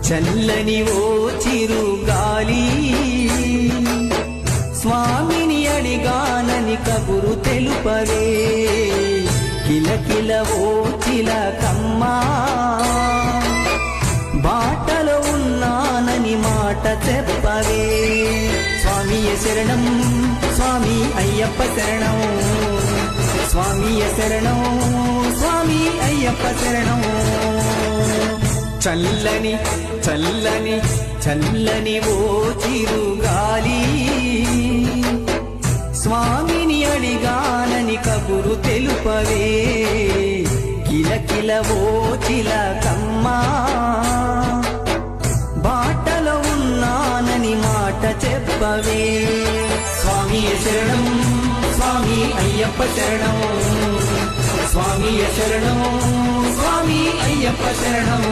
చల్లని ఓ చిరుగాలి స్వామిని అడిగానని కబురు తెలుపవే కిలకిల ఓ చిలకమ్మా బాటలో ఉన్నానని మాట చెప్పవే స్వామియ శరణం స్వామి అయ్యప్ప శరణం స్వామియ శరణం స్వామి అయ్యప్ప శరణం చల్లని చల్లని చల్లని ఓ చిరుగాలి స్వామిని అడిగానని కబురు తెలుపవే కిలకిల ఓ చిలకమ్మా బాటలో ఉన్నానని మాట చెప్పవే స్వామియ శరణం స్వామి అయ్యప్ప శరణం స్వామియ శరణం స్వామి అయ్యప్ప శరణం